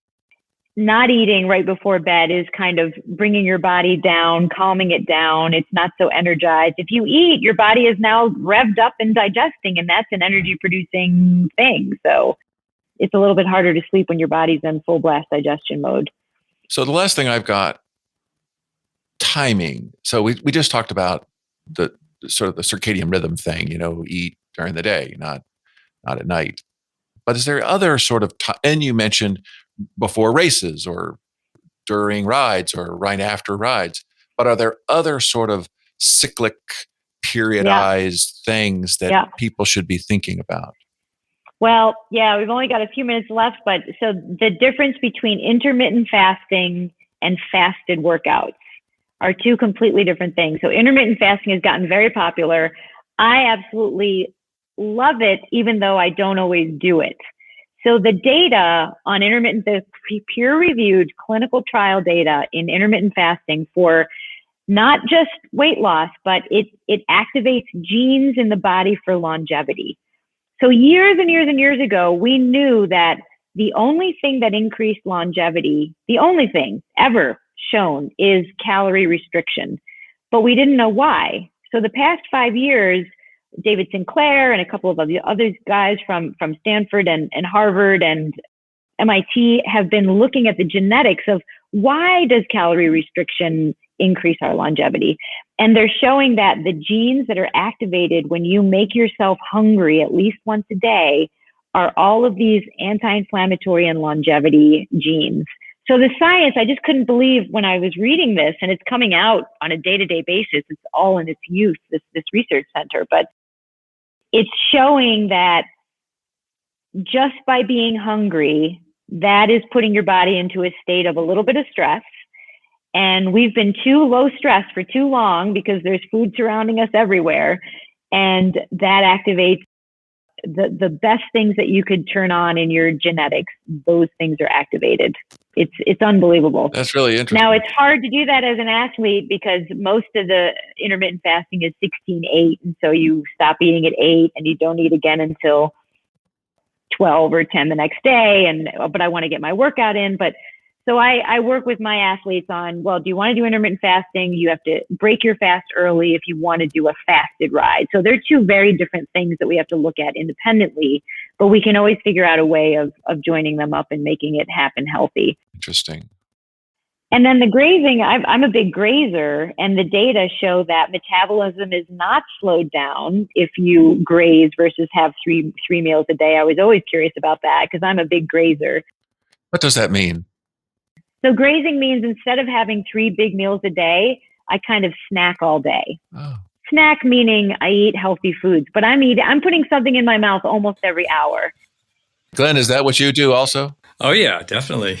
not eating right before bed is kind of bringing your body down, calming it down. It's not so energized. If you eat, your body is now revved up and digesting, and that's an energy producing thing. So it's a little bit harder to sleep when your body's in full blast digestion mode. So the last thing I've got, timing. So we just talked about the sort of the circadian rhythm thing, eat during the day, not at night. But is there other sort of and you mentioned before races or during rides or right after rides, but are there other sort of cyclic, periodized things that people should be thinking about? Well, yeah, we've only got a few minutes left, but so the difference between intermittent fasting and fasted workouts are two completely different things. So intermittent fasting has gotten very popular. I absolutely love it, even though I don't always do it. So the data on the peer-reviewed clinical trial data in intermittent fasting for not just weight loss, but it activates genes in the body for longevity. So years and years and years ago, we knew that the only thing that increased longevity, the only thing ever shown, is calorie restriction. But we didn't know why. So the past 5 years, David Sinclair and a couple of other guys from Stanford and Harvard and MIT have been looking at the genetics of why does calorie restriction increase our longevity. And they're showing that the genes that are activated when you make yourself hungry at least once a day are all of these anti-inflammatory and longevity genes. So the science, I just couldn't believe when I was reading this, and it's coming out on a day-to-day basis. It's all in its youth, this research center, but it's showing that just by being hungry, that is putting your body into a state of a little bit of stress. And we've been too low stress for too long because there's food surrounding us everywhere. And that activates the best things that you could turn on in your genetics, those things are activated. It's unbelievable. That's really interesting. Now, it's hard to do that as an athlete because most of the intermittent fasting is 16-8. And so you stop eating at 8 and you don't eat again until 12 or 10 the next day. But I want to get my workout in. But so I work with my athletes on, well, do you want to do intermittent fasting? You have to break your fast early if you want to do a fasted ride. So they're two very different things that we have to look at independently, but we can always figure out a way of joining them up and making it happen healthy. Interesting. And then the grazing, I'm a big grazer, and the data show that metabolism is not slowed down if you graze versus have three meals a day. I was always curious about that because I'm a big grazer. What does that mean? So grazing means instead of having 3 big meals a day, I kind of snack all day. Oh. Snack meaning I eat healthy foods, but I'm putting something in my mouth almost every hour. Glenn, is that what you do also? Oh yeah, definitely.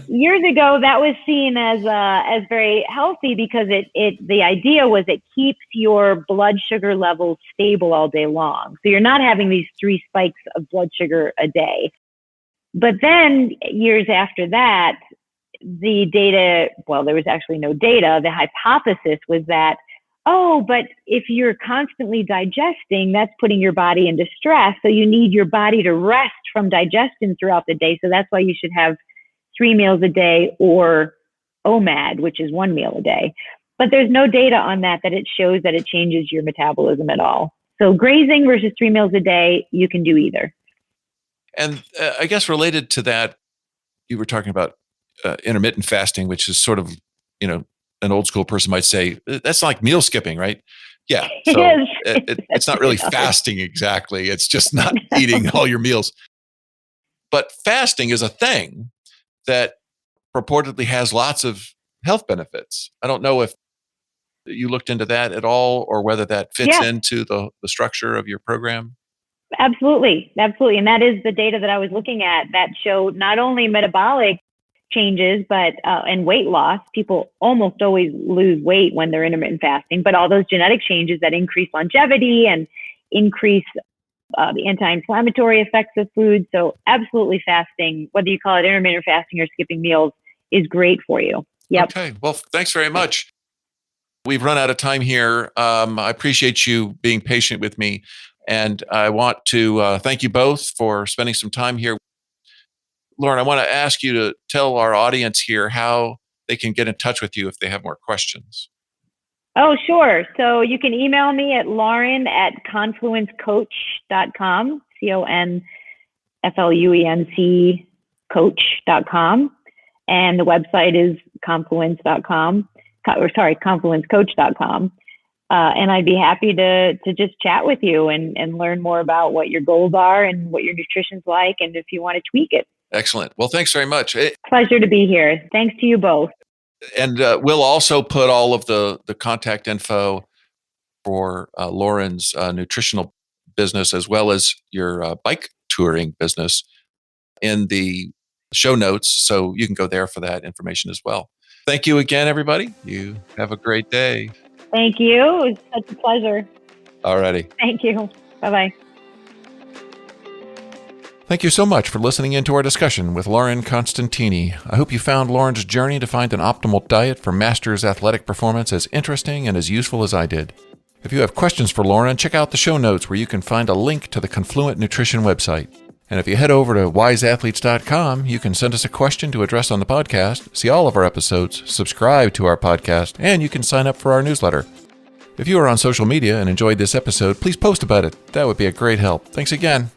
Years ago, that was seen as very healthy because the idea was it keeps your blood sugar levels stable all day long. So you're not having these 3 spikes of blood sugar a day. But then years after that, the data, well, there was actually no data. The hypothesis was that, but if you're constantly digesting, that's putting your body into stress. So you need your body to rest from digestion throughout the day. So that's why you should have 3 meals a day or OMAD, which is 1 meal a day. But there's no data on that it shows that it changes your metabolism at all. So grazing versus 3 meals a day, you can do either. And I guess related to that, you were talking about intermittent fasting, which is sort of, an old school person might say, that's like meal skipping, right? Yeah. So it's not really fasting exactly. It's just not eating all your meals. But fasting is a thing that purportedly has lots of health benefits. I don't know if you looked into that at all or whether that fits into the structure of your program. Absolutely. Absolutely. And that is the data that I was looking at that showed not only metabolic changes, but and weight loss. People almost always lose weight when they're intermittent fasting, but all those genetic changes that increase longevity and increase the anti-inflammatory effects of food. So absolutely fasting, whether you call it intermittent fasting or skipping meals, is great for you. Yep. Okay. Well, thanks very much. We've run out of time here. I appreciate you being patient with me. And I want to thank you both for spending some time here. Lauren, I want to ask you to tell our audience here how they can get in touch with you if they have more questions. Oh, sure. So you can email me at lauren@confluencecoach.com, CONFLUENC coach.com. And the website is confluencecoach.com. And I'd be happy to just chat with you and learn more about what your goals are and what your nutrition's like, and if you want to tweak it. Excellent. Well, thanks very much. Pleasure to be here. Thanks to you both. And we'll also put all of the contact info for Lauren's nutritional business as well as your bike touring business in the show notes. So you can go there for that information as well. Thank you again, everybody. You have a great day. Thank you. It was such a pleasure. All righty. Thank you. Bye-bye. Thank you so much for listening into our discussion with Lauren Costantini. I hope you found Lauren's journey to find an optimal diet for Masters athletic performance as interesting and as useful as I did. If you have questions for Lauren, check out the show notes where you can find a link to the Confluent Nutrition website. And if you head over to wiseathletes.com, you can send us a question to address on the podcast, see all of our episodes, subscribe to our podcast, and you can sign up for our newsletter. If you are on social media and enjoyed this episode, please post about it. That would be a great help. Thanks again.